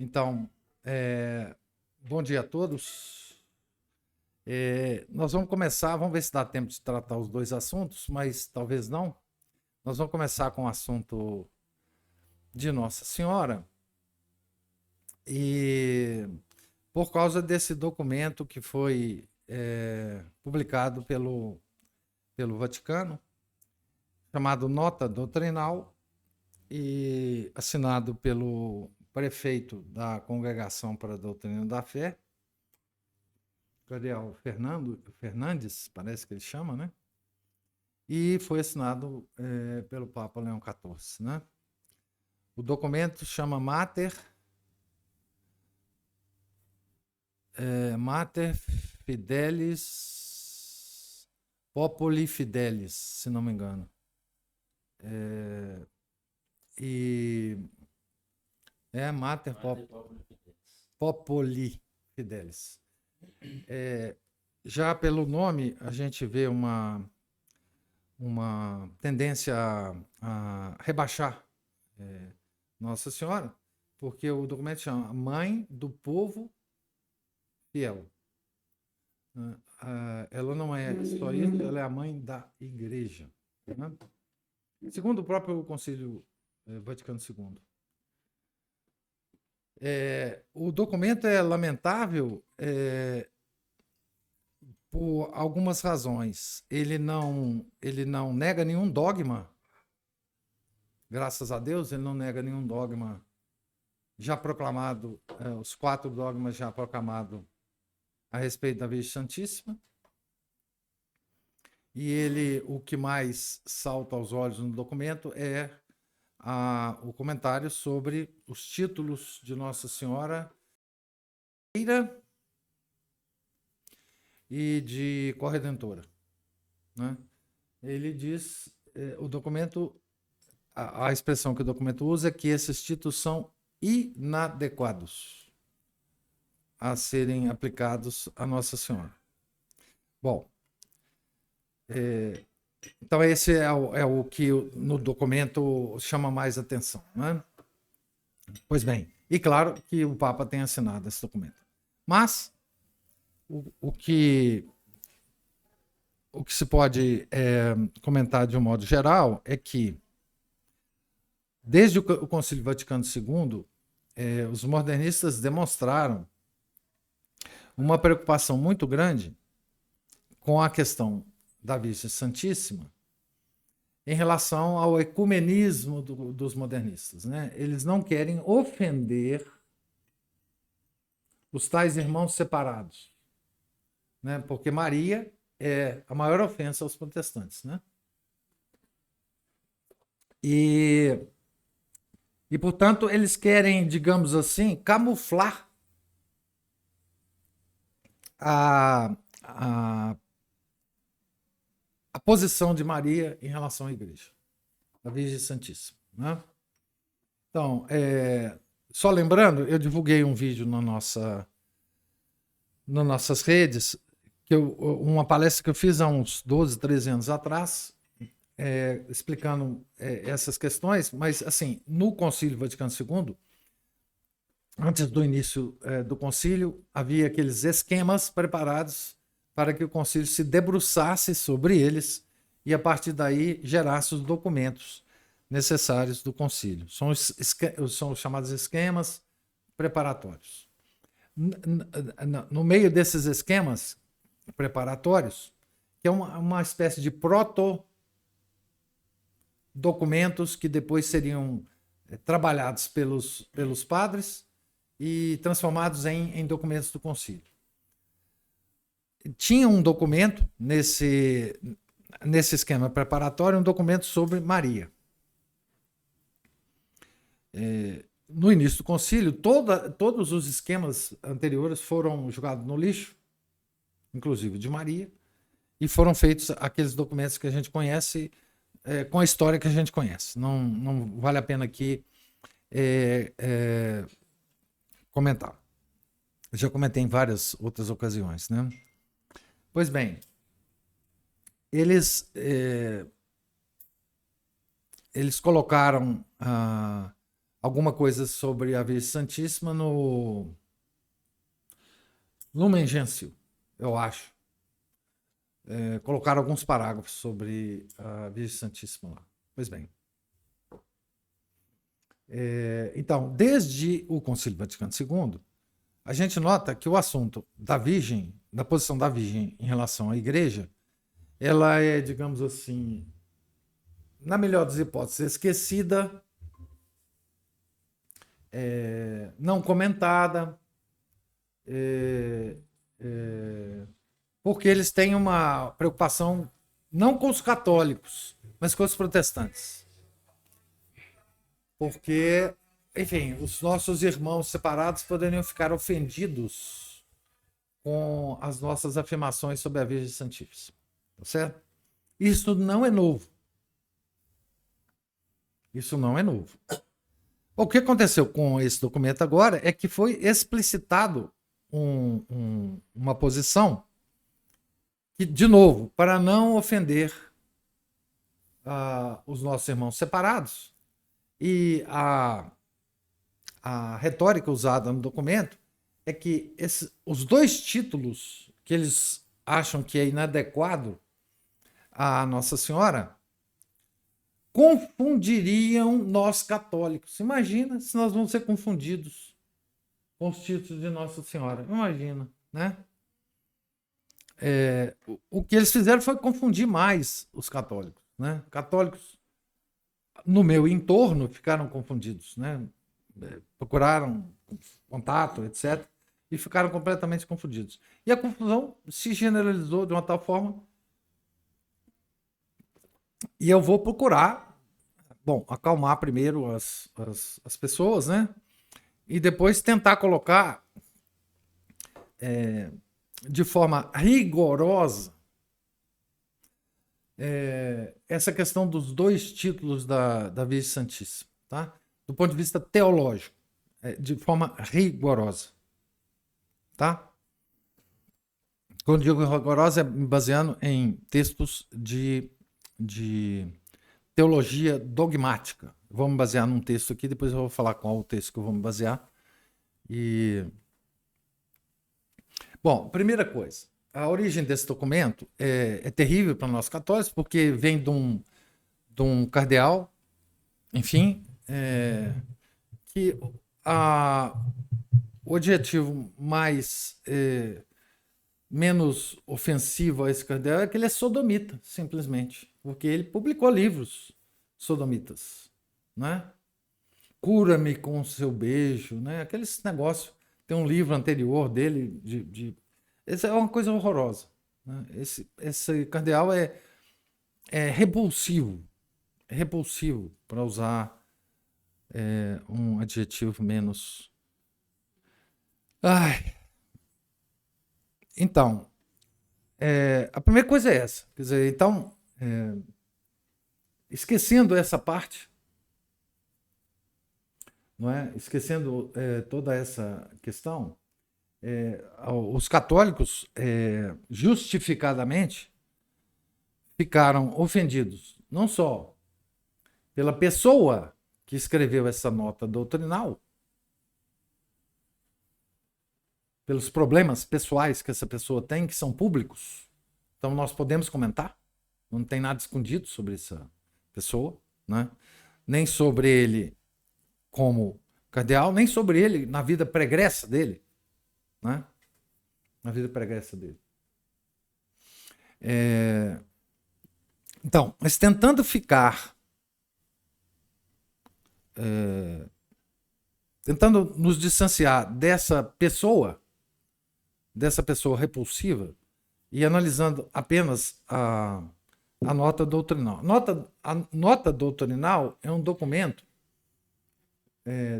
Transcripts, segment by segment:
Então, bom dia a todos. Nós vamos começar, vamos ver se dá tempo de tratar os dois assuntos, mas talvez não. Nós vamos começar com o assunto de Nossa Senhora e por causa desse documento que foi publicado pelo Vaticano, chamado Nota Doutrinal e assinado pelo prefeito da Congregação para a Doutrina da Fé, Cardeal Fernandes, parece que ele chama, né? E foi assinado pelo Papa Leão XIV, né? O documento chama Mater Fidelis Populi Fidelis, se não me engano. Mater Populi Fidelis. Já pelo nome, a gente vê uma tendência a rebaixar Nossa Senhora, porque o documento chama Mãe do Povo Fiel. Ela não é só isso, ela é a mãe da Igreja, né? Segundo o próprio Concílio Vaticano II. O documento é lamentável por algumas razões. Ele não nega nenhum dogma. Graças a Deus, ele não nega nenhum dogma já proclamado, os 4 dogmas já proclamados a respeito da Virgem Santíssima. E o que mais salta aos olhos no documento é o comentário sobre os títulos de Nossa Senhora e de Corredentora, né? Ele diz, o documento, a expressão que o documento usa é que esses títulos são inadequados a serem aplicados a Nossa Senhora. Bom, então esse é o que no documento chama mais atenção, né? Pois bem, e claro que o Papa tem assinado esse documento. Mas o que se pode comentar de um modo geral é que, desde o Concílio Vaticano II, os modernistas demonstraram uma preocupação muito grande com a questão da Virgem Santíssima em relação ao ecumenismo dos modernistas, né? Eles não querem ofender os tais irmãos separados, né? Porque Maria é a maior ofensa aos protestantes, né? E portanto, eles querem, digamos assim, camuflar a posição de Maria em relação à Igreja, da Virgem Santíssima, né? Então, só lembrando, eu divulguei um vídeo nas nossas redes, uma palestra que eu fiz há uns 12, 13 anos atrás, explicando essas questões, mas, assim, no Concílio Vaticano II, antes do início do concílio, havia aqueles esquemas preparados para que o concílio se debruçasse sobre eles e, a partir daí, gerasse os documentos necessários do concílio. São os chamados esquemas preparatórios. No meio desses esquemas preparatórios, que é uma espécie de proto-documentos que depois seriam trabalhados pelos padres e transformados em documentos do concílio. Tinha um documento nesse esquema preparatório, um documento sobre Maria. No início do concílio, todos os esquemas anteriores foram jogados no lixo, inclusive de Maria, e foram feitos aqueles documentos que a gente conhece, com a história que a gente conhece. Não vale a pena aqui comentar. Eu já comentei em várias outras ocasiões, né? Pois bem, eles colocaram alguma coisa sobre a Virgem Santíssima no Lumen Gentium, eu acho. Colocaram alguns parágrafos sobre a Virgem Santíssima lá. Pois bem. Então, desde o Concílio Vaticano II, a gente nota que o assunto da Virgem, da posição da Virgem em relação à Igreja, ela é, digamos assim, na melhor das hipóteses, esquecida, não comentada, porque eles têm uma preocupação não com os católicos, mas com os protestantes. Porque, enfim, os nossos irmãos separados poderiam ficar ofendidos com as nossas afirmações sobre a Virgem Santíssima. Tá certo? Isso não é novo. Isso não é novo. O que aconteceu com esse documento agora é que foi explicitado uma posição que, de novo, para não ofender os nossos irmãos separados, e a retórica usada no documento é que os dois títulos que eles acham que é inadequado a Nossa Senhora confundiriam nós católicos. Imagina se nós vamos ser confundidos com os títulos de Nossa Senhora. Imagina, né? O que eles fizeram foi confundir mais os católicos, né? Católicos no meu entorno ficaram confundidos, né? Procuraram contato, etc., e ficaram completamente confundidos. E a confusão se generalizou de uma tal forma. E eu vou procurar, acalmar primeiro as pessoas, né? E depois tentar colocar de forma rigorosa essa questão dos dois títulos da Virgem Santíssima, tá? Do ponto de vista teológico, de forma rigorosa, tá? Quando digo rigorosa, é me baseando em textos de teologia dogmática. Vou me basear num texto aqui, depois eu vou falar qual o texto que eu vou me basear. Bom, primeira coisa, a origem desse documento é terrível para nós católicos, porque vem de um cardeal, enfim, que o adjetivo menos ofensivo a esse cardeal é que ele é sodomita, simplesmente, porque ele publicou livros sodomitas, né? Cura-me com o seu beijo, né? Aqueles negócios. Tem um livro anterior dele essa é uma coisa horrorosa, né? Esse cardeal é repulsivo, para usar um adjetivo menos. Então, a primeira coisa é essa. Quer dizer, então, esquecendo essa parte, não é? Esquecendo toda essa questão, os católicos, justificadamente, ficaram ofendidos, não só pela pessoa que escreveu essa nota doutrinal, pelos problemas pessoais que essa pessoa tem, que são públicos, então nós podemos comentar, não tem nada escondido sobre essa pessoa, né? Nem sobre ele como cardeal, nem sobre ele na vida pregressa dele, né? Na vida pregressa dele. Então, mas tentando ficar, tentando nos distanciar dessa pessoa repulsiva e analisando apenas a nota doutrinal. A nota doutrinal é um documento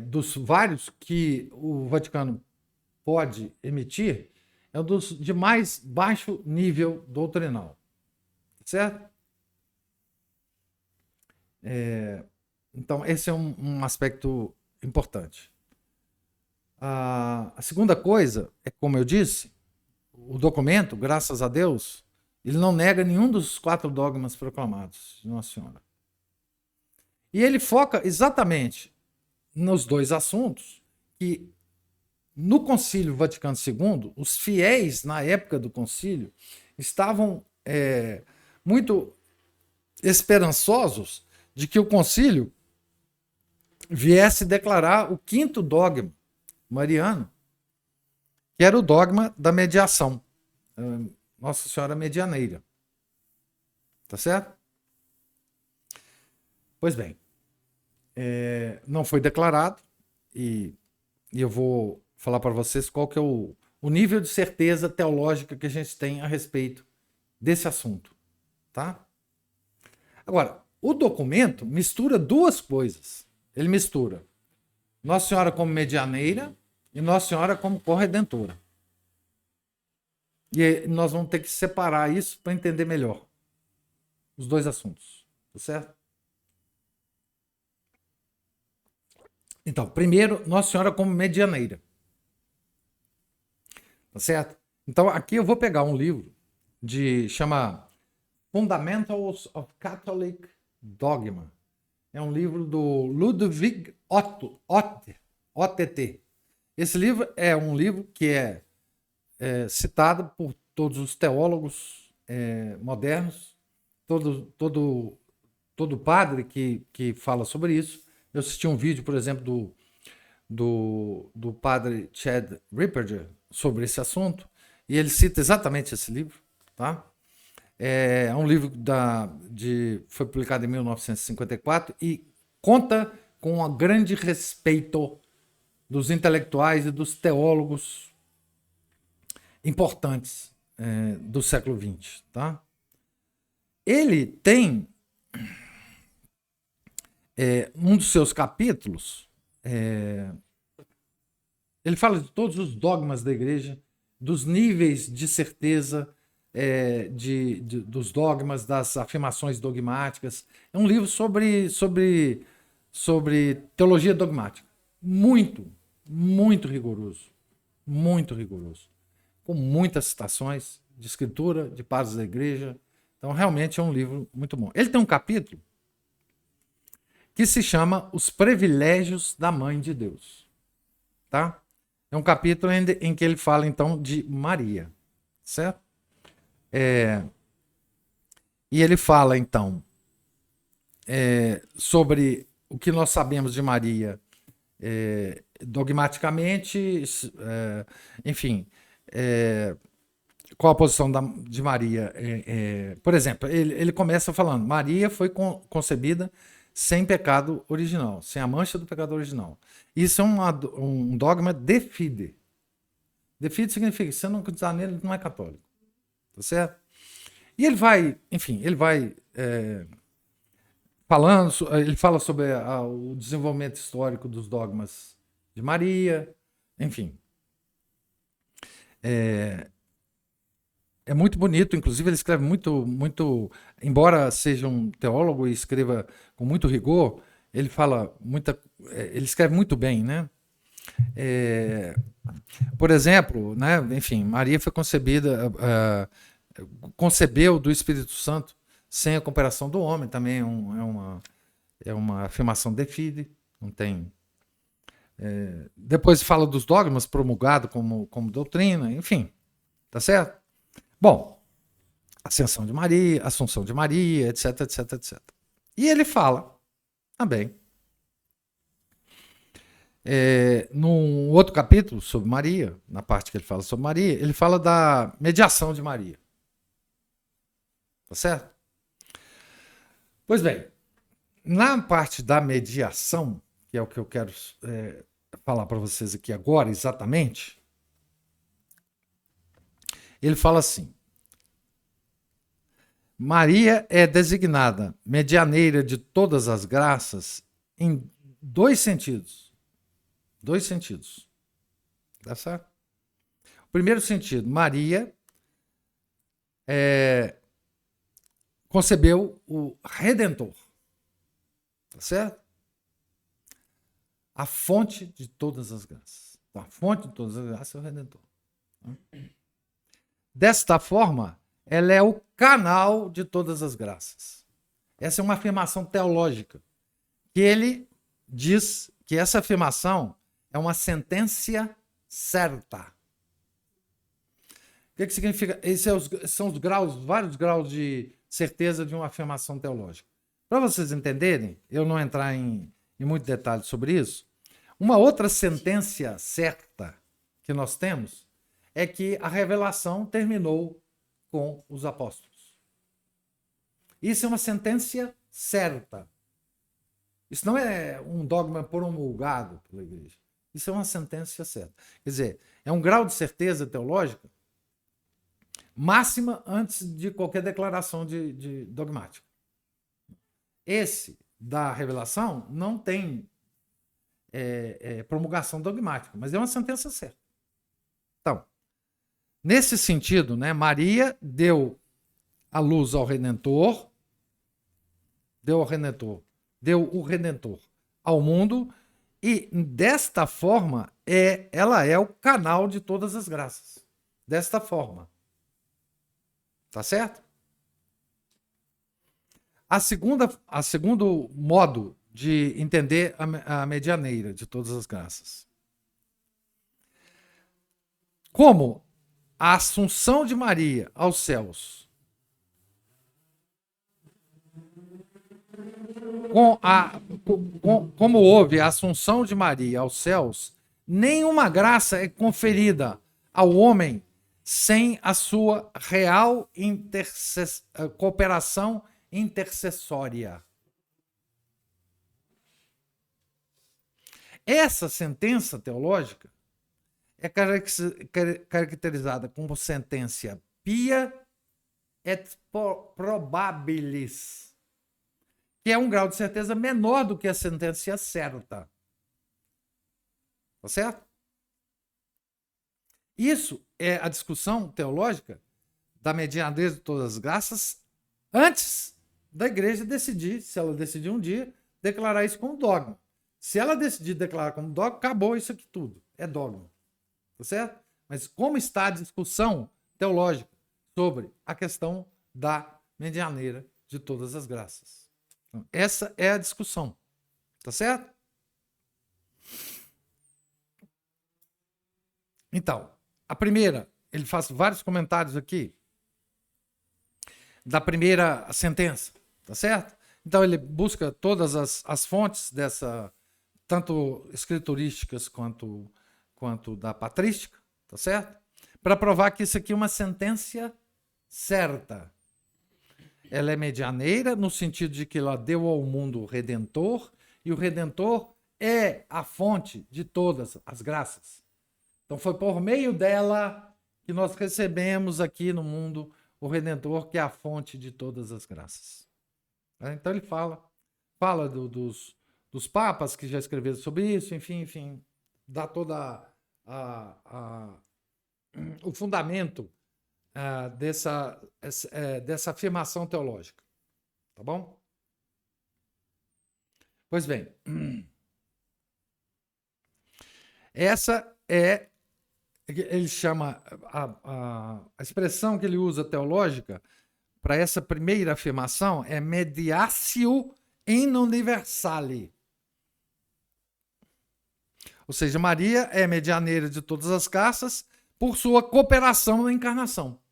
dos vários que o Vaticano pode emitir, é um dos de mais baixo nível doutrinal. Certo? Então, esse é um aspecto importante. A segunda coisa é, como eu disse, o documento, graças a Deus, ele não nega nenhum dos 4 dogmas proclamados de Nossa Senhora. E ele foca exatamente nos dois assuntos que no Concílio Vaticano II, os fiéis na época do concílio estavam muito esperançosos de que o concílio viesse declarar o quinto dogma mariano, que era o dogma da mediação. Nossa Senhora Medianeira. Tá certo? Pois bem, não foi declarado e eu vou falar para vocês qual que é o nível de certeza teológica que a gente tem a respeito desse assunto. Tá? Agora, o documento mistura duas coisas. Ele mistura Nossa Senhora como medianeira e Nossa Senhora como corredentora. E nós vamos ter que separar isso para entender melhor os dois assuntos. Tá certo? Então, primeiro, Nossa Senhora como medianeira. Tá certo? Então, aqui eu vou pegar um livro chama Fundamentals of Catholic Dogma. É um livro do Ludwig OTT. Esse livro é um livro que é citado por todos os teólogos modernos, todo padre que fala sobre isso. Eu assisti um vídeo, por exemplo, do padre Chad Ripperger sobre esse assunto, e ele cita exatamente esse livro. Tá? É um livro foi publicado em 1954 e conta com um grande respeito dos intelectuais e dos teólogos importantes do século XX. Tá? Ele tem um dos seus capítulos, ele fala de todos os dogmas da igreja, dos níveis de certeza dos dogmas, das afirmações dogmáticas. É um livro sobre teologia dogmática. Muito, muito rigoroso. Muito rigoroso. Com muitas citações de escritura, de padres da igreja. Então, realmente é um livro muito bom. Ele tem um capítulo que se chama Os Privilégios da Mãe de Deus. Tá? É um capítulo em que ele fala, então, de Maria. Certo? E ele fala, então, sobre o que nós sabemos de Maria dogmaticamente, enfim, qual a posição de Maria. Por exemplo, ele começa falando, Maria foi concebida sem pecado original, sem a mancha do pecado original. Isso é um dogma de fide. De fide significa que se você não acreditar nele, não é católico. Tá certo? E ele vai falando, ele fala sobre o desenvolvimento histórico dos dogmas de Maria, enfim. É muito bonito, inclusive ele escreve muito, embora seja um teólogo e escreva com muito rigor, ele escreve muito bem, né? Por exemplo, né, enfim, Maria foi concebeu do Espírito Santo sem a cooperação do homem, também é uma afirmação de fide, não tem. Depois fala dos dogmas promulgados como doutrina, enfim, tá certo? Bom, Assunção de Maria, etc, etc, etc. E ele fala também, num outro capítulo sobre Maria, na parte que ele fala sobre Maria, ele fala da mediação de Maria. Tá certo? Pois bem, na parte da mediação, que é o que eu quero falar para vocês aqui agora, exatamente, ele fala assim, Maria é designada medianeira de todas as graças em dois sentidos. Dois sentidos. Tá certo? O primeiro sentido, Maria concebeu o Redentor. Tá certo? A fonte de todas as graças. A fonte de todas as graças é o Redentor. Desta forma, ela é o canal de todas as graças. Essa é uma afirmação teológica que ele diz que essa afirmação é uma sentença certa. O que significa? Esses são os graus, vários graus de certeza de uma afirmação teológica. Para vocês entenderem, eu não entrar em muito detalhe sobre isso, uma outra sentença certa que nós temos é que a revelação terminou com os apóstolos. Isso é uma sentença certa. Isso não é um dogma promulgado pela igreja. Isso é uma sentença certa. Quer dizer, é um grau de certeza teológica máxima antes de qualquer declaração de dogmática. Esse da revelação não tem promulgação dogmática, mas é uma sentença certa. Então, nesse sentido, né, Maria deu a luz ao Redentor, deu o Redentor ao mundo, e desta forma ela é o canal de todas as graças. Desta forma. Tá certo? A segundo modo de entender a medianeira de todas as graças. Como a assunção de Maria aos céus, como houve a assunção de Maria aos céus, nenhuma graça é conferida ao homem sem a sua real cooperação intercessória. Essa sentença teológica é caracterizada como sentença pia et probabilis, que é um grau de certeza menor do que a sentença certa. Tá certo? Isso é a discussão teológica da medianeira de todas as graças antes da igreja decidir, se ela decidir um dia, declarar isso como dogma. Se ela decidir declarar como dogma, acabou isso aqui tudo. É dogma. Tá certo? Mas como está a discussão teológica sobre a questão da medianeira de todas as graças? Então, essa é a discussão. Tá certo? Então, a primeira, ele faz vários comentários aqui da primeira sentença, tá certo? Então ele busca todas as fontes dessa, tanto escriturísticas quanto da patrística, tá certo? Para provar que isso aqui é uma sentença certa. Ela é medianeira no sentido de que ela deu ao mundo o Redentor, e o Redentor é a fonte de todas as graças. Então foi por meio dela que nós recebemos aqui no mundo o Redentor, que é a fonte de todas as graças. Então ele fala dos papas que já escreveram sobre isso, enfim, dá toda o fundamento dessa afirmação teológica. Tá bom? Pois bem, essa é, ele chama, a expressão que ele usa teológica para essa primeira afirmação é mediatio in universale. Ou seja, Maria é medianeira de todas as graças por sua cooperação na encarnação,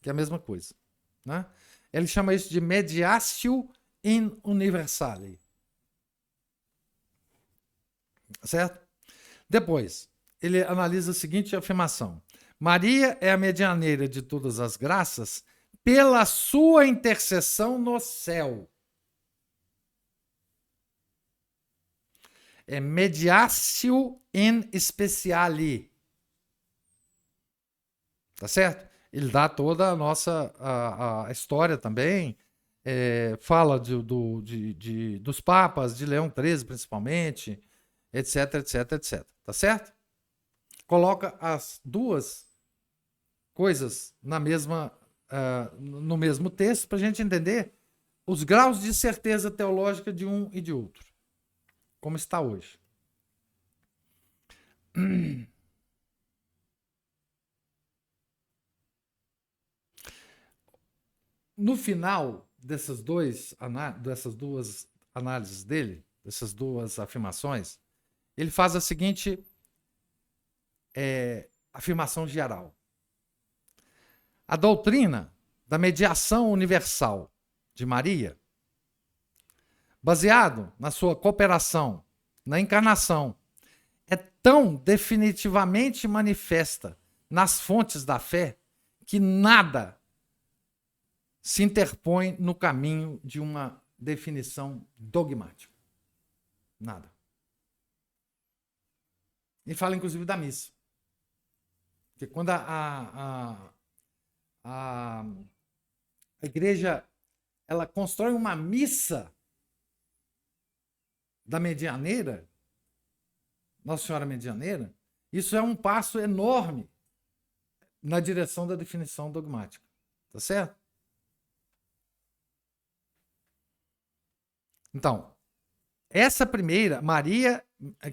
que é a mesma coisa, né? Ele chama isso de mediatio in universale. Certo? Depois, ele analisa a seguinte afirmação: Maria é a medianeira de todas as graças pela sua intercessão no céu. É mediatio in speciali. Tá certo? Ele dá toda a nossa a história também, fala dos papas, de Leão XIII principalmente, etc. Tá certo? Coloca as duas coisas no mesmo texto para a gente entender os graus de certeza teológica de um e de outro, como está hoje. No final dessas duas análises dele, dessas duas afirmações, ele faz a seguinte afirmação geral. A doutrina da mediação universal de Maria, baseado na sua cooperação na encarnação, é tão definitivamente manifesta nas fontes da fé que nada se interpõe no caminho de uma definição dogmática. Nada. E fala, inclusive, da missa. Porque quando a igreja ela constrói uma missa da medianeira, Nossa Senhora Medianeira, isso é um passo enorme na direção da definição dogmática. Tá certo? Então, essa primeira, Maria,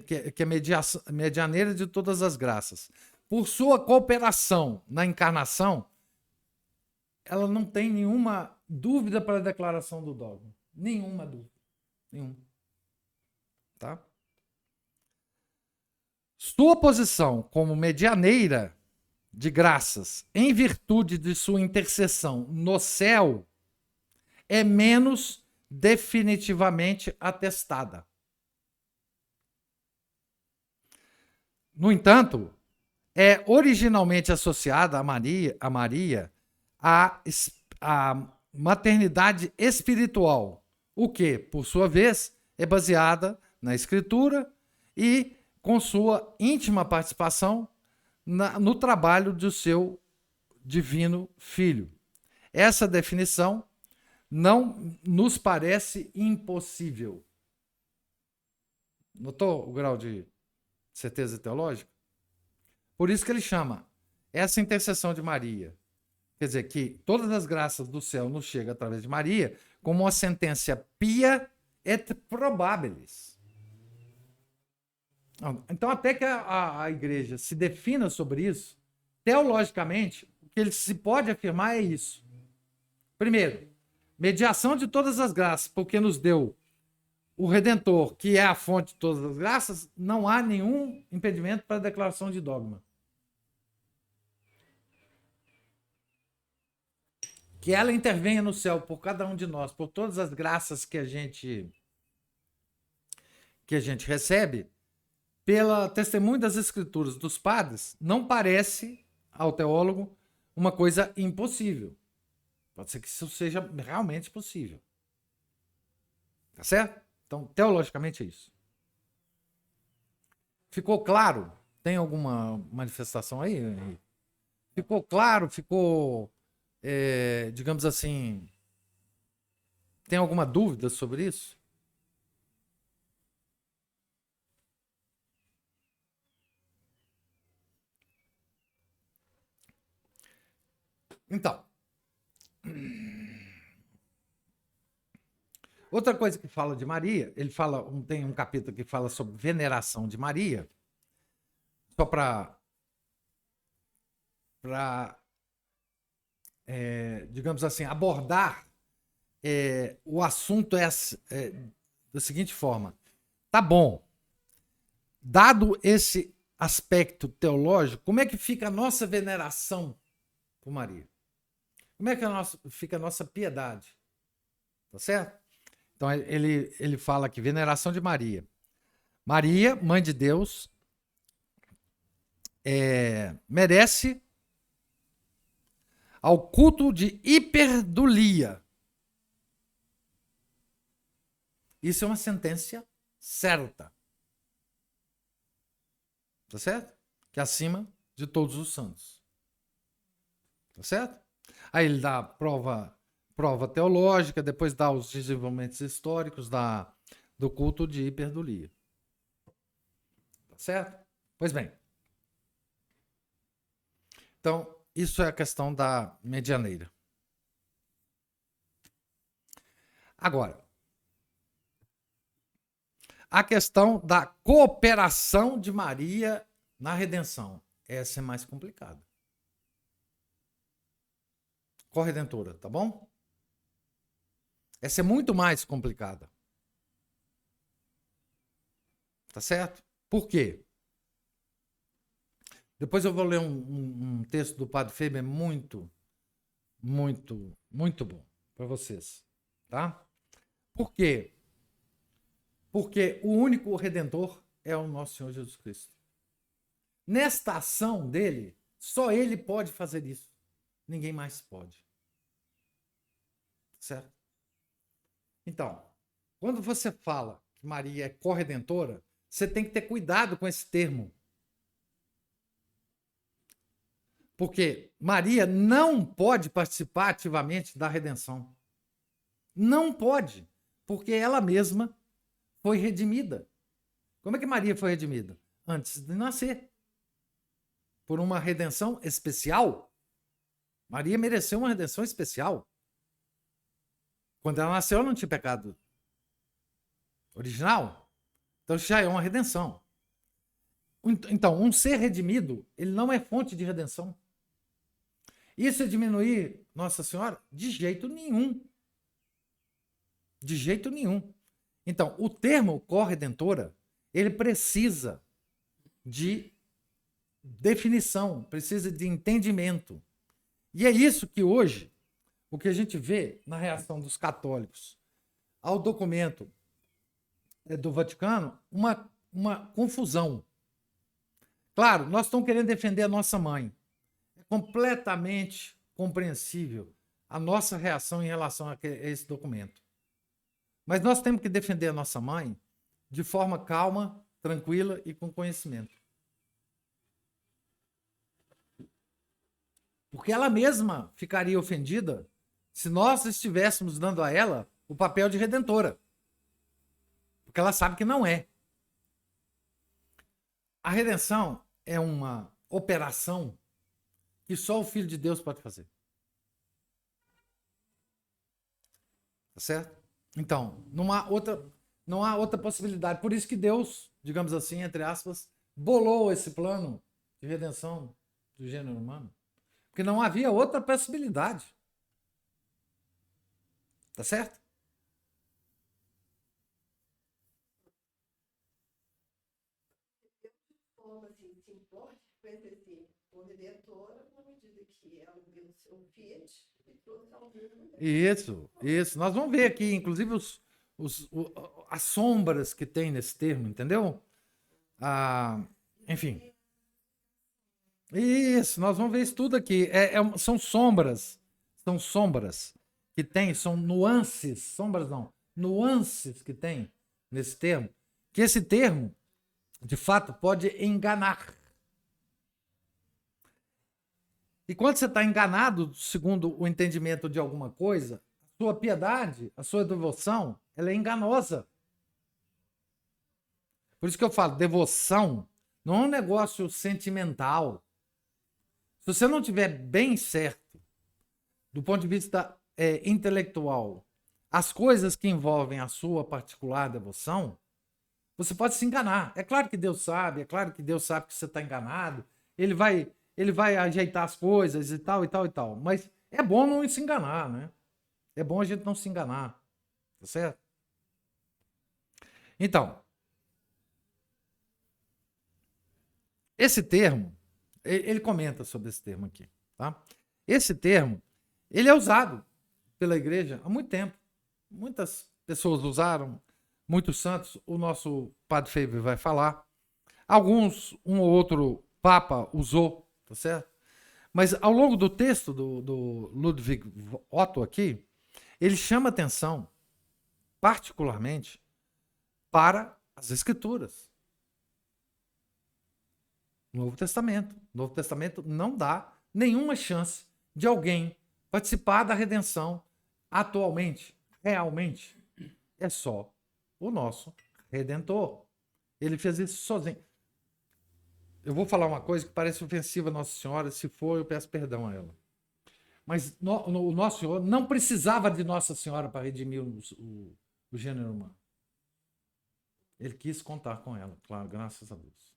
que é medianeira de todas as graças, por sua cooperação na encarnação, ela não tem nenhuma dúvida para a declaração do dogma. Nenhuma dúvida. Nenhuma. Tá? Sua posição como medianeira de graças, em virtude de sua intercessão no céu, é menos definitivamente atestada. No entanto, é originalmente associada a Maria a maternidade espiritual, o que, por sua vez, é baseada na Escritura e com sua íntima participação no trabalho do seu divino Filho. Essa definição não nos parece impossível. Notou o grau de certeza teológica? Por isso que ele chama essa intercessão de Maria. Quer dizer, que todas as graças do céu nos chegam através de Maria como uma sentença pia et probabilis. Então, até que a igreja se defina sobre isso, teologicamente, o que ele se pode afirmar é isso. Primeiro, mediação de todas as graças, porque nos deu o Redentor, que é a fonte de todas as graças, não há nenhum impedimento para a declaração de dogma. Que ela intervenha no céu por cada um de nós, por todas as graças que a gente recebe, pela testemunho das Escrituras dos padres, não parece ao teólogo uma coisa impossível. Pode ser que isso seja realmente possível. Tá certo? Então, teologicamente é isso. Ficou claro? Tem alguma manifestação aí? Ficou claro? Ficou, digamos assim, tem alguma dúvida sobre isso? Então, outra coisa que fala de Maria, ele fala, tem um capítulo que fala sobre veneração de Maria, só para digamos assim, abordar o assunto da seguinte forma. Tá bom, dado esse aspecto teológico, como é que fica a nossa veneração por Maria? Como é que fica a nossa piedade? Tá certo? Então, ele fala aqui, veneração de Maria. Maria, mãe de Deus, merece ao culto de hiperdulia. Isso é uma sentença certa. Tá certo? Que é acima de todos os santos. Tá certo? Aí ele dá prova teológica, depois dá os desenvolvimentos históricos do culto de hiperdulia. Tá certo? Pois bem. Então, isso é a questão da medianeira. Agora, a questão da cooperação de Maria na redenção. Essa é mais complicada. Corredentora, tá bom? Essa é muito mais complicada. Tá certo? Por quê? Depois eu vou ler um texto do Padre Faber muito, muito, muito bom para vocês. Tá? Por quê? Porque o único Redentor é o nosso Senhor Jesus Cristo. Nesta ação dele, só ele pode fazer isso. Ninguém mais pode. Certo? Então, quando você fala que Maria é corredentora, você tem que ter cuidado com esse termo. Porque Maria não pode participar ativamente da redenção. Não pode, porque ela mesma foi redimida. Como é que Maria foi redimida? Antes de nascer. Por uma redenção especial. Maria mereceu uma redenção especial. Quando ela nasceu, ela não tinha pecado original. Então já é uma redenção. Então, um ser redimido, ele não é fonte de redenção. Isso é diminuir Nossa Senhora? De jeito nenhum. De jeito nenhum. Então, o termo corredentora, ele precisa de definição, precisa de entendimento. E é isso que hoje, o que a gente vê na reação dos católicos ao documento do Vaticano, uma confusão. Claro, nós estamos querendo defender a nossa mãe. É completamente compreensível a nossa reação em relação a esse documento. Mas nós temos que defender a nossa mãe de forma calma, tranquila e com conhecimento. Porque ela mesma ficaria ofendida se nós estivéssemos dando a ela o papel de redentora. Porque ela sabe que não é. A redenção é uma operação que só o Filho de Deus pode fazer. Tá certo? Então, não há outra possibilidade. Por isso que Deus, digamos assim, entre aspas, bolou esse plano de redenção do gênero humano. Porque não havia outra possibilidade. Tá certo? Se importe com esse corredentora na medida que ela viu o seu Fiat e trouxe ao mundo. Isso. Nós vamos ver aqui, inclusive, as sombras que tem nesse termo, entendeu? Enfim. Isso, nós vamos ver isso tudo aqui. São sombras. São sombras que tem, são nuances. Sombras não. Nuances que tem nesse termo. Que esse termo, de fato, pode enganar. E quando você está enganado, segundo o entendimento de alguma coisa, a sua piedade, a sua devoção, ela é enganosa. Por isso que eu falo, devoção não é um negócio sentimental. Se você não tiver bem certo, do ponto de vista intelectual, as coisas que envolvem a sua particular devoção, você pode se enganar. É claro que Deus sabe que você está enganado, ele vai ajeitar as coisas e tal, e tal, e tal. Mas é bom não se enganar, né? É bom a gente não se enganar. Tá certo? Então, esse termo, ele comenta sobre esse termo aqui, tá? Esse termo, ele é usado pela igreja há muito tempo. Muitas pessoas usaram, muitos santos, o nosso Padre Faber vai falar. Alguns, um ou outro papa usou, tá certo? Mas ao longo do texto do Ludwig Otto aqui, ele chama atenção, particularmente, para as Escrituras. Novo Testamento. O Novo Testamento não dá nenhuma chance de alguém participar da redenção atualmente, realmente. É só o nosso Redentor. Ele fez isso sozinho. Eu vou falar uma coisa que parece ofensiva a Nossa Senhora. Se for, eu peço perdão a ela. Mas o Nosso Senhor não precisava de Nossa Senhora para redimir o gênero humano. Ele quis contar com ela, claro, graças a Deus.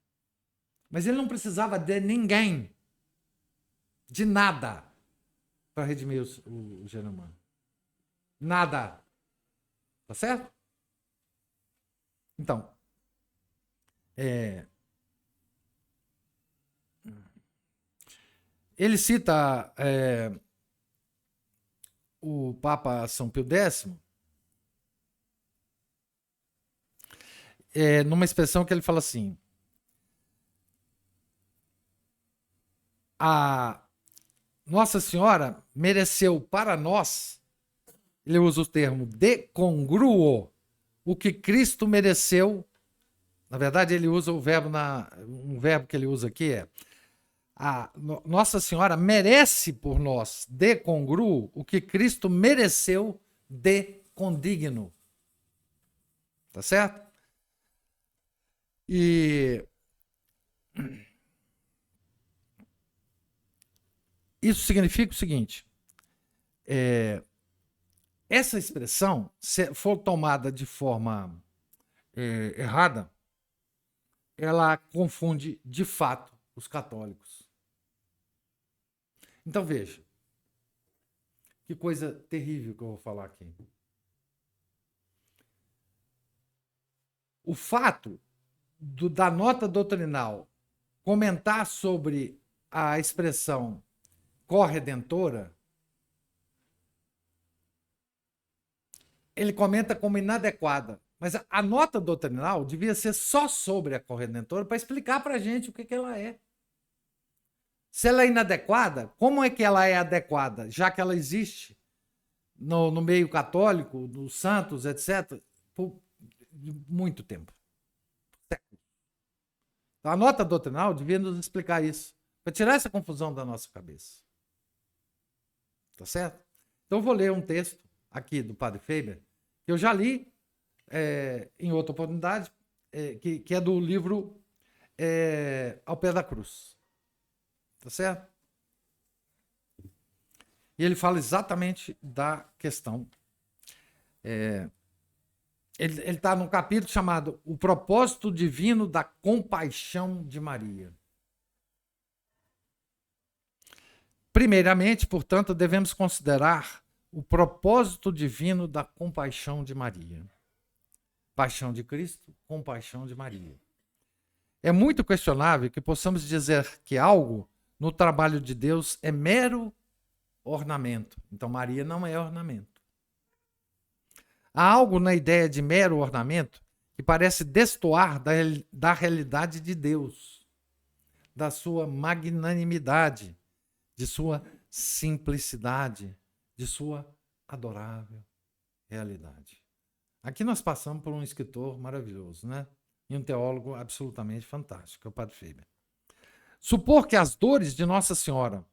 Mas ele não precisava de ninguém, de nada, para redimir o gênero humano. Nada. Tá certo? Então, Ele cita o Papa São Pio X, numa expressão que ele fala assim: a Nossa Senhora mereceu para nós, ele usa o termo de congruo, o que Cristo mereceu. Na verdade, ele usa o verbo, um verbo que ele usa aqui Nossa Senhora merece por nós de congruo o que Cristo mereceu de condigno. Tá certo? E isso significa o seguinte: essa expressão, se for tomada de forma errada, ela confunde de fato os católicos. Então veja, que coisa terrível que eu vou falar aqui. O fato da nota doutrinal comentar sobre a expressão corredentora, ele comenta como inadequada. Mas a nota doutrinal devia ser só sobre a corredentora para explicar para a gente o que ela é. Se ela é inadequada, como é que ela é adequada? Já que ela existe no meio católico, nos santos, etc., por muito tempo. Então, a nota doutrinal devia nos explicar isso, para tirar essa confusão da nossa cabeça. Tá certo? Então, eu vou ler um texto aqui do Padre Faber, que eu já li em outra oportunidade, que é do livro Ao Pé da Cruz. Tá certo? E ele fala exatamente da questão. Ele está num capítulo chamado O Propósito Divino da Compaixão de Maria. Primeiramente, portanto, devemos considerar o propósito divino da compaixão de Maria. Paixão de Cristo, compaixão de Maria. É muito questionável que possamos dizer que algo no trabalho de Deus é mero ornamento. Então, Maria não é ornamento. Há algo na ideia de mero ornamento que parece destoar da realidade de Deus, da sua magnanimidade, de sua simplicidade, de sua adorável realidade. Aqui nós passamos por um escritor maravilhoso, né? E um teólogo absolutamente fantástico, é o Padre Faber. Supor que as dores de Nossa Senhora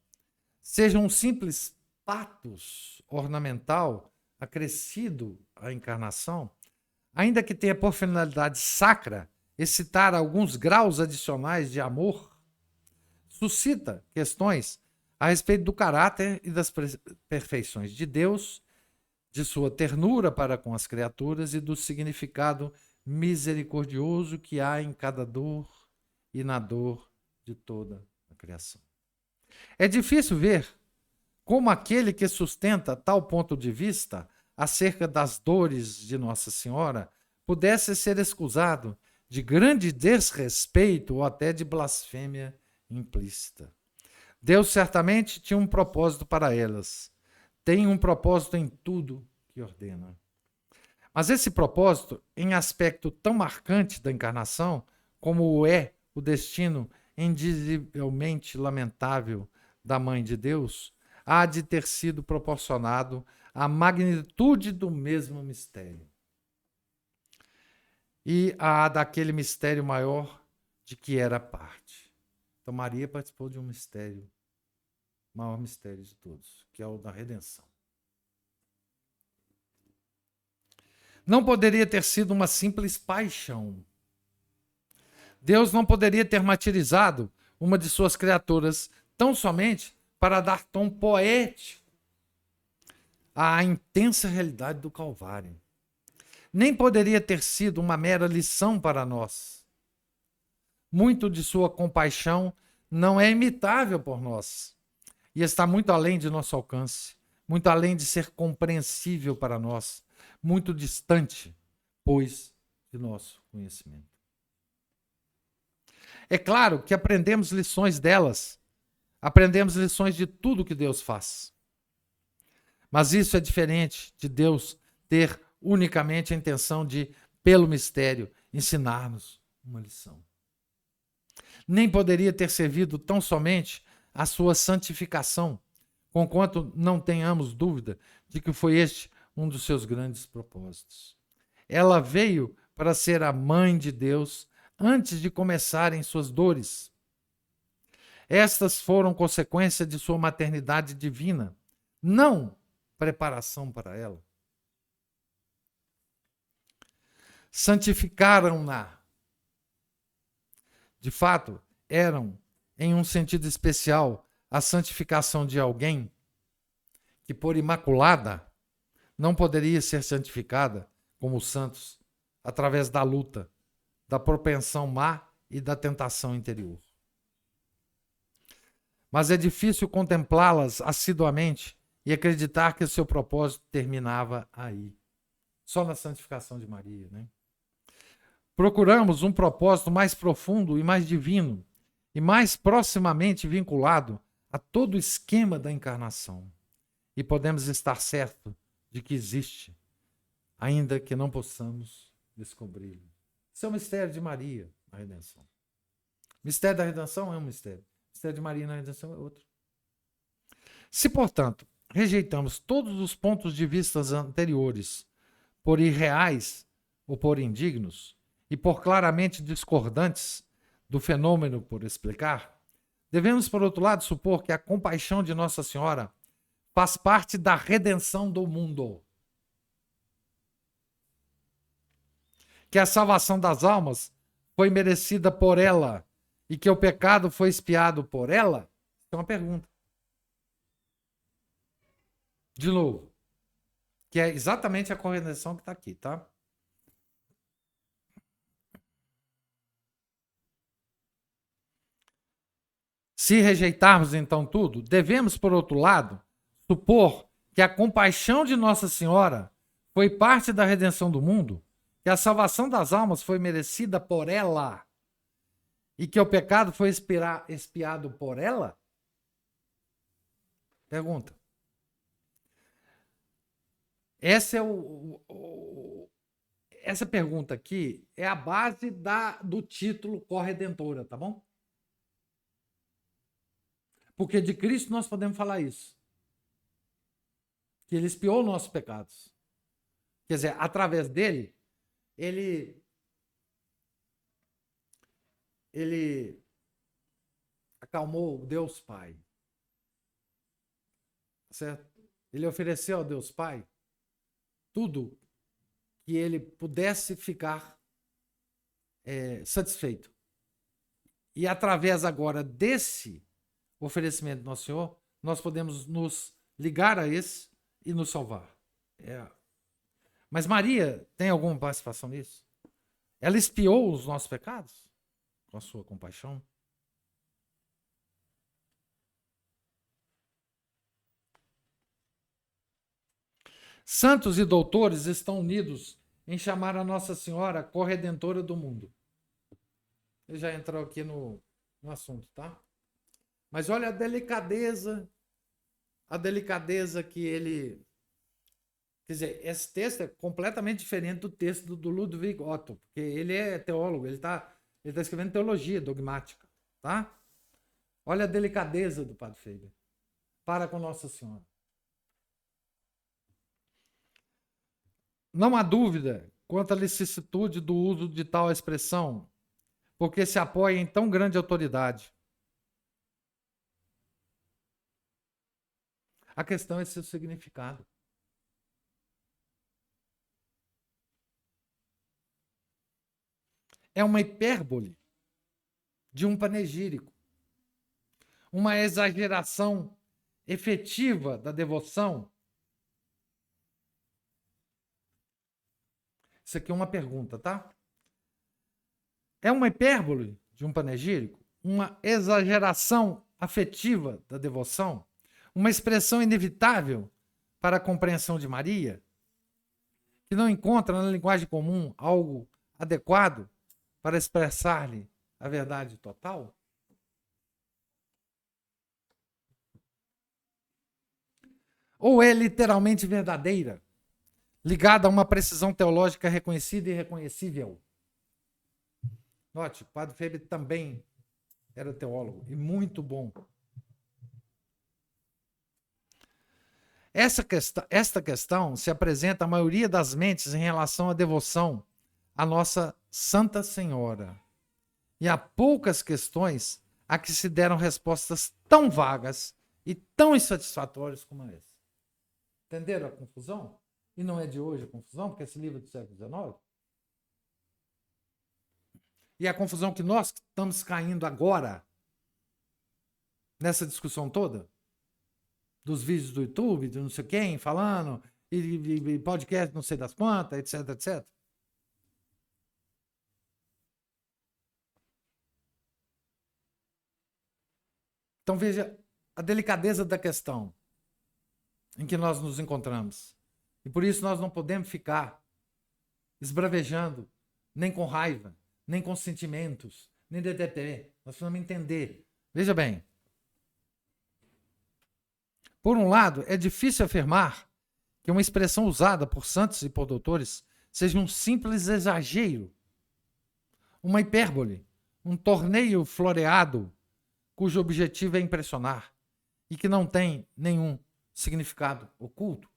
sejam um simples patos ornamental acrescido à encarnação, ainda que tenha por finalidade sacra excitar alguns graus adicionais de amor, suscita questões a respeito do caráter e das perfeições de Deus, de sua ternura para com as criaturas e do significado misericordioso que há em cada dor e na dor de toda a criação. É difícil ver como aquele que sustenta tal ponto de vista acerca das dores de Nossa Senhora pudesse ser excusado de grande desrespeito ou até de blasfêmia implícita. Deus certamente tinha um propósito para elas. Tem um propósito em tudo que ordena. Mas esse propósito, em aspecto tão marcante da encarnação, como o é o destino indizivelmente lamentável da Mãe de Deus, há de ter sido proporcionado à magnitude do mesmo mistério. E a daquele mistério maior de que era parte. Então Maria participou de um mistério, o maior mistério de todos, que é o da redenção. Não poderia ter sido uma simples paixão. Deus não poderia ter martirizado uma de suas criaturas tão somente para dar tom poético à intensa realidade do Calvário. Nem poderia ter sido uma mera lição para nós. Muito de sua compaixão não é imitável por nós e está muito além de nosso alcance, muito além de ser compreensível para nós, muito distante, pois, de nosso conhecimento. É claro que aprendemos lições delas. Aprendemos lições de tudo que Deus faz. Mas isso é diferente de Deus ter unicamente a intenção de, pelo mistério, ensinar-nos uma lição. Nem poderia ter servido tão somente a sua santificação, conquanto não tenhamos dúvida de que foi este um dos seus grandes propósitos. Ela veio para ser a mãe de Deus antes de começarem suas dores. Estas foram consequência de sua maternidade divina, não preparação para ela. Santificaram-na. De fato, eram, em um sentido especial, a santificação de alguém que, por imaculada, não poderia ser santificada como os santos, através da luta, da propensão má e da tentação interior. Mas é difícil contemplá-las assiduamente e acreditar que o seu propósito terminava aí, só na santificação de Maria, né? Procuramos um propósito mais profundo e mais divino, e mais proximamente vinculado a todo o esquema da encarnação. E podemos estar certos de que existe, ainda que não possamos descobri-lo. Isso é o mistério de Maria na redenção. O mistério da redenção é um mistério. O mistério de Maria na redenção é outro. Se, portanto, rejeitamos todos os pontos de vista anteriores por irreais ou por indignos, e por claramente discordantes do fenômeno por explicar, devemos, por outro lado, supor que a compaixão de Nossa Senhora faz parte da redenção do mundo. Que a salvação das almas foi merecida por ela e que o pecado foi expiado por ela? É uma pergunta. De novo, que é exatamente a correção que está aqui, tá? Se rejeitarmos então tudo, devemos, por outro lado, supor que a compaixão de Nossa Senhora foi parte da redenção do mundo, que a salvação das almas foi merecida por ela e que o pecado foi expiado por ela? Pergunta. Essa pergunta aqui é a base do título Corredentora, tá bom? Porque de Cristo nós podemos falar isso. Que ele expiou nossos pecados. Quer dizer, através dele, ele acalmou o Deus Pai. Certo? Ele ofereceu ao Deus Pai tudo que ele pudesse ficar satisfeito. E através agora desse oferecimento do Nosso Senhor, nós podemos nos ligar a esse e nos salvar. Mas Maria tem alguma participação nisso? Ela expiou os nossos pecados com a sua compaixão? Santos e doutores estão unidos em chamar a Nossa Senhora corredentora do mundo. Ele já entrou aqui no assunto, tá? Mas olha a delicadeza que ele... Quer dizer, esse texto é completamente diferente do texto do Ludwig Otto, porque ele é teólogo, ele tá escrevendo teologia dogmática, tá? Olha a delicadeza do Padre Faber. Para com Nossa Senhora. Não há dúvida quanto à licitude do uso de tal expressão, porque se apoia em tão grande autoridade. A questão é seu significado. É uma hipérbole de um panegírico, uma exageração efetiva da devoção. Isso aqui é uma pergunta, tá? É uma hipérbole de um panegírico, uma exageração afetiva da devoção, uma expressão inevitável para a compreensão de Maria, que não encontra na linguagem comum algo adequado para expressar-lhe a verdade total? Ou é literalmente verdadeira, ligada a uma precisão teológica reconhecida e reconhecível? Note, o Padre Febre também era teólogo, e muito bom. Esta questão se apresenta à maioria das mentes em relação à devoção à Nossa Santa Senhora. E há poucas questões a que se deram respostas tão vagas e tão insatisfatórias como essa. Entenderam a confusão? E não é de hoje a confusão, porque esse livro é do século XIX. E a confusão que nós estamos caindo agora, nessa discussão toda, dos vídeos do YouTube, de não sei quem falando, e podcast não sei das quantas, etc, etc. Então veja a delicadeza da questão em que nós nos encontramos. E por isso nós não podemos ficar esbravejando, nem com raiva, nem com sentimentos, nem DTT. Nós precisamos entender. Veja bem. Por um lado, é difícil afirmar que uma expressão usada por santos e por doutores seja um simples exagero, uma hipérbole, um torneio floreado cujo objetivo é impressionar e que não tem nenhum significado oculto.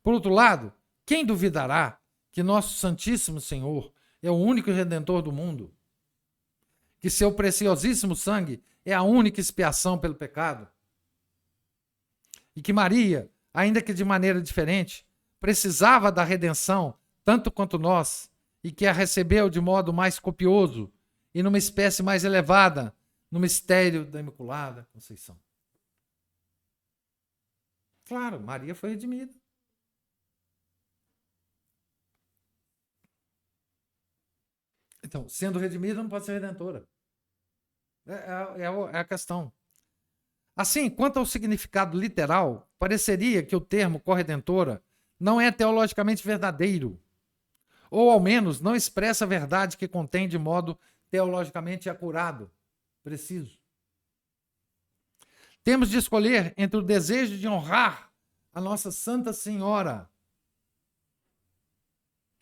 Por outro lado, quem duvidará que nosso Santíssimo Senhor é o único Redentor do mundo, que seu preciosíssimo sangue é a única expiação pelo pecado, e que Maria, ainda que de maneira diferente, precisava da redenção tanto quanto nós, e que a recebeu de modo mais copioso e numa espécie mais elevada no mistério da Imaculada Conceição. Claro, Maria foi redimida. Então, sendo redimida, não pode ser redentora. É a questão. Assim, quanto ao significado literal, pareceria que o termo corredentora não é teologicamente verdadeiro, ou ao menos não expressa a verdade que contém de modo teologicamente acurado, preciso. Temos de escolher entre o desejo de honrar a Nossa Santa Senhora,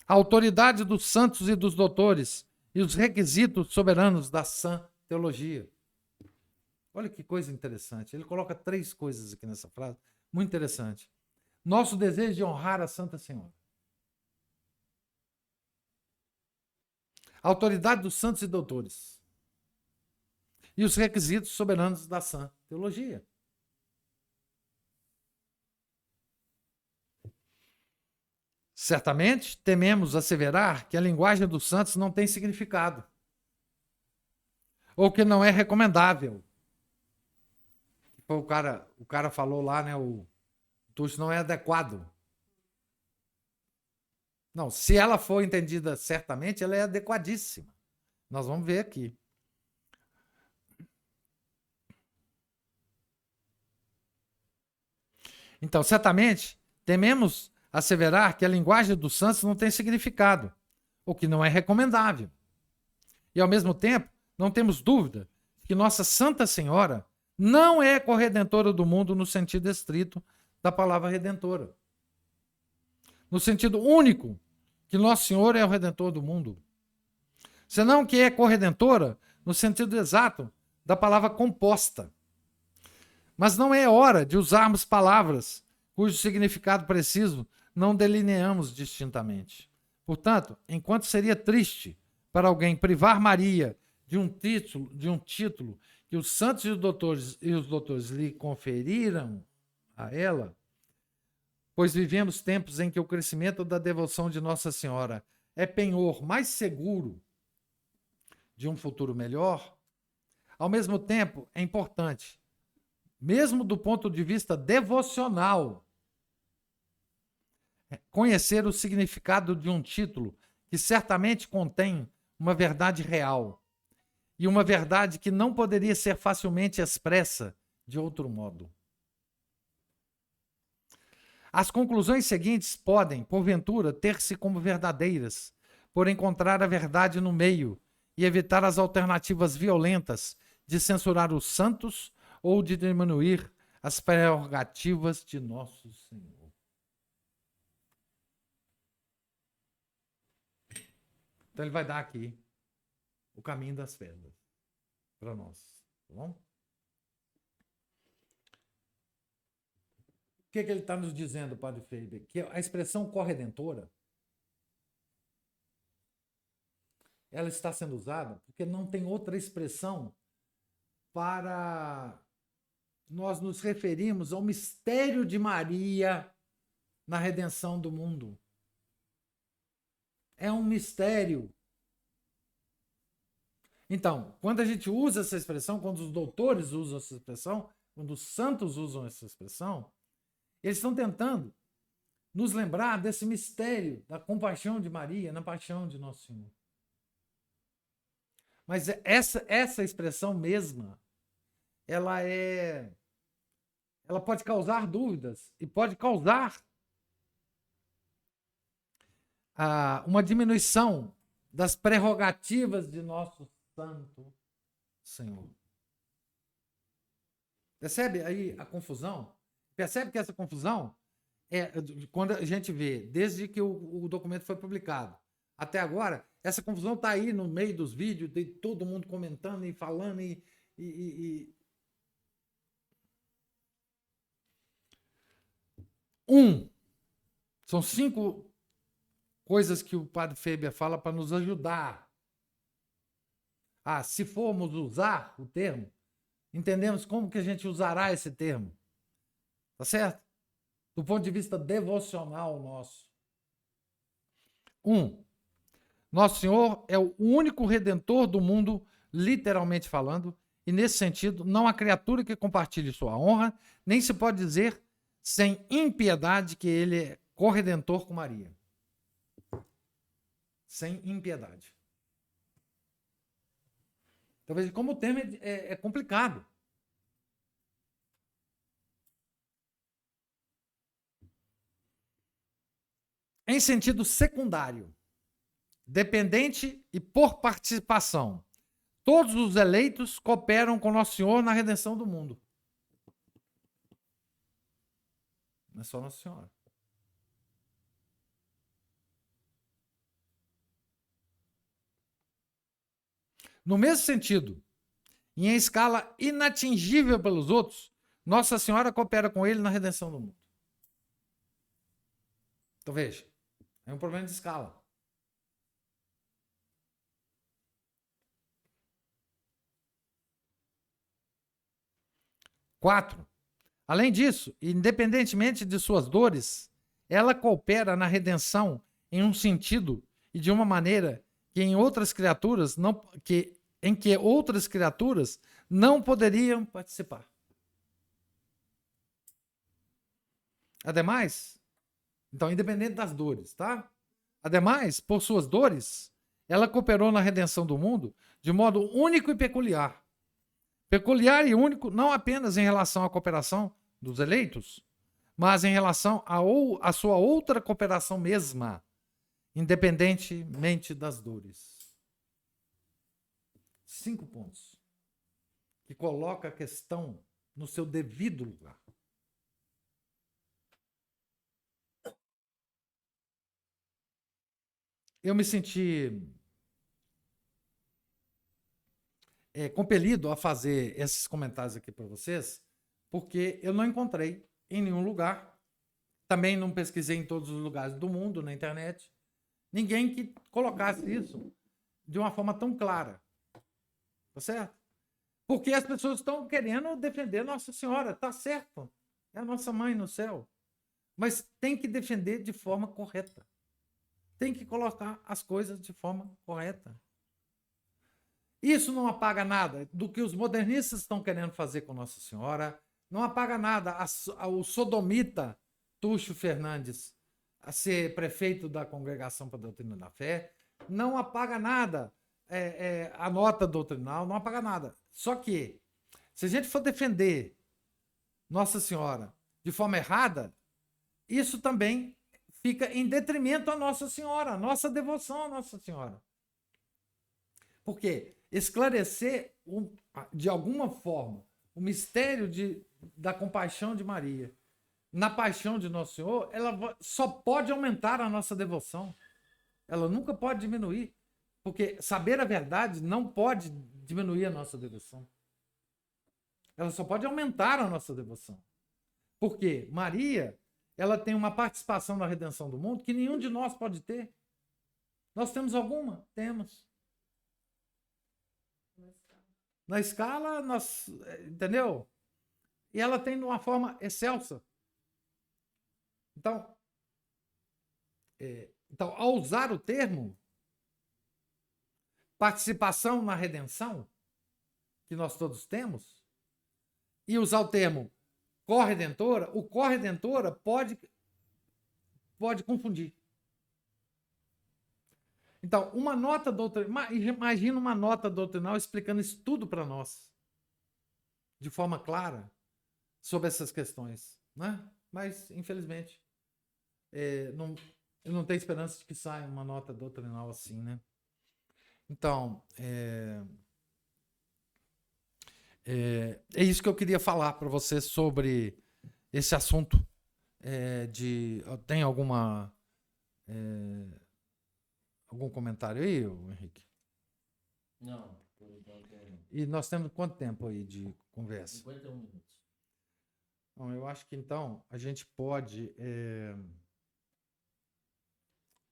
a autoridade dos santos e dos doutores e os requisitos soberanos da sã teologia. Olha que coisa interessante. Ele coloca 3 coisas aqui nessa frase, muito interessante. Nosso desejo de honrar a Santa Senhora. A autoridade dos santos e doutores. E os requisitos soberanos da sã teologia. Certamente, tememos asseverar que a linguagem dos santos não tem significado, ou que não é recomendável. O cara falou lá, né? O texto não é adequado. Não, se ela for entendida certamente, ela é adequadíssima. Nós vamos ver aqui. Então, certamente, tememos asseverar que a linguagem dos santos não tem significado, o que não é recomendável. E, ao mesmo tempo, não temos dúvida que Nossa Santa Senhora não é corredentora do mundo no sentido estrito da palavra redentora. No sentido único que Nosso Senhor é o Redentor do mundo. Senão que é corredentora no sentido exato da palavra composta. Mas não é hora de usarmos palavras cujo significado preciso não delineamos distintamente. Portanto, enquanto seria triste para alguém privar Maria de um título que os santos e os doutores lhe conferiram a ela, pois vivemos tempos em que o crescimento da devoção de Nossa Senhora é penhor mais seguro de um futuro melhor, ao mesmo tempo é importante, mesmo do ponto de vista devocional, conhecer o significado de um título que certamente contém uma verdade real e uma verdade que não poderia ser facilmente expressa de outro modo. As conclusões seguintes podem, porventura, ter-se como verdadeiras, por encontrar a verdade no meio e evitar as alternativas violentas de censurar os santos ou de diminuir as prerrogativas de nosso Senhor. Então ele vai dar aqui o caminho das pedras para nós, tá bom? O que ele está nos dizendo, Padre Faber? Que a expressão corredentora, ela está sendo usada porque não tem outra expressão para nós nos referirmos ao mistério de Maria na redenção do mundo. É um mistério. Então, quando a gente usa essa expressão, quando os doutores usam essa expressão, quando os santos usam essa expressão, eles estão tentando nos lembrar desse mistério da compaixão de Maria na paixão de Nosso Senhor. Mas essa expressão mesma, ela pode causar dúvidas e pode causar uma diminuição das prerrogativas de nosso Santo Senhor. Percebe aí a confusão? Percebe que essa confusão é quando a gente vê, desde que o documento foi publicado até agora, essa confusão está aí no meio dos vídeos, de todo mundo comentando e falando São 5 coisas que o Padre Faber fala para nos ajudar. Se formos usar o termo, entendemos como que a gente usará esse termo. Tá certo? Do ponto de vista devocional nosso. 1. Nosso Senhor é o único redentor do mundo, literalmente falando, e nesse sentido, não há criatura que compartilhe sua honra, nem se pode dizer sem impiedade que ele é corredentor com Maria. Sem impiedade. Então, veja como o termo é complicado. Em sentido secundário, dependente e por participação, todos os eleitos cooperam com Nosso Senhor na redenção do mundo. Não é só Nossa Senhora. No mesmo sentido, e em escala inatingível pelos outros, Nossa Senhora coopera com ele na redenção do mundo. Então veja, é um problema de escala. Quatro. Além disso, independentemente de suas dores, ela coopera na redenção em um sentido e de uma maneira que em que outras criaturas não poderiam participar. Ademais, então, independente das dores, tá? Ademais, por suas dores, ela cooperou na redenção do mundo de modo único e peculiar. Peculiar e único não apenas em relação à cooperação dos eleitos, mas em relação à sua outra cooperação mesma, independentemente das dores. 5 pontos que coloca a questão no seu devido lugar. Eu me senti compelido a fazer esses comentários aqui para vocês, porque eu não encontrei em nenhum lugar, também não pesquisei em todos os lugares do mundo, na internet, ninguém que colocasse isso de uma forma tão clara. Tá certo? Porque as pessoas estão querendo defender Nossa Senhora, tá certo, é a nossa mãe no céu, mas tem que defender de forma correta. Tem que colocar as coisas de forma correta. Isso não apaga nada do que os modernistas estão querendo fazer com Nossa Senhora, não apaga nada o sodomita Túcio Fernandes a ser prefeito da Congregação para a Doutrina da Fé, não apaga nada a nota doutrinal, não apaga nada. Só que, se a gente for defender Nossa Senhora de forma errada, isso também fica em detrimento à Nossa Senhora, a nossa devoção à Nossa Senhora. Porque esclarecer, de alguma forma, o mistério da compaixão de Maria na paixão de Nosso Senhor, ela só pode aumentar a nossa devoção. Ela nunca pode diminuir. Porque saber a verdade não pode diminuir a nossa devoção. Ela só pode aumentar a nossa devoção. Porque Maria, ela tem uma participação na redenção do mundo que nenhum de nós pode ter. Nós temos alguma? Temos. Na escala, nós, entendeu? E ela tem de uma forma excelsa. Então, ao usar o termo participação na redenção, que nós todos temos, e usar o termo corredentora, o corredentora pode confundir. Então, uma nota doutrinal, imagina uma nota doutrinal explicando isso tudo para nós, de forma clara, sobre essas questões, né? Mas, infelizmente, não tem esperança de que saia uma nota doutrinal assim, né? Então, é isso que eu queria falar para você sobre esse assunto. Tem algum comentário aí, Henrique? Não, por enquanto. E nós temos quanto tempo aí de conversa? 51 minutos. Bom, eu acho que então a gente pode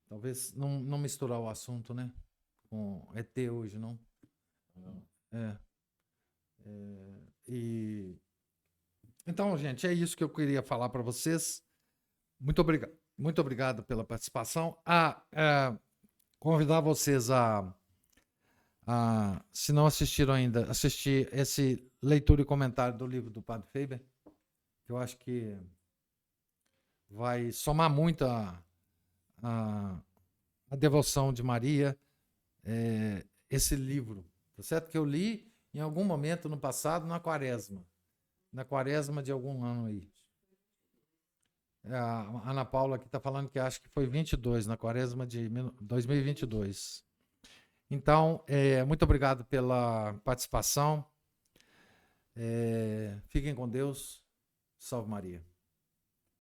talvez não misturar o assunto, né? Com ET hoje, não? Não. Então, gente, é isso que eu queria falar para vocês. Muito obrigado pela participação. Convidar vocês se não assistiram ainda, assistir esse leitura e comentário do livro do Padre Faber, que eu acho que vai somar muito a devoção de Maria, esse livro, tá certo? Que eu li em algum momento no passado, na quaresma de algum ano aí. A Ana Paula aqui está falando que acho que foi 22, na quaresma de 2022. Então, muito obrigado pela participação. Fiquem com Deus. Salve Maria.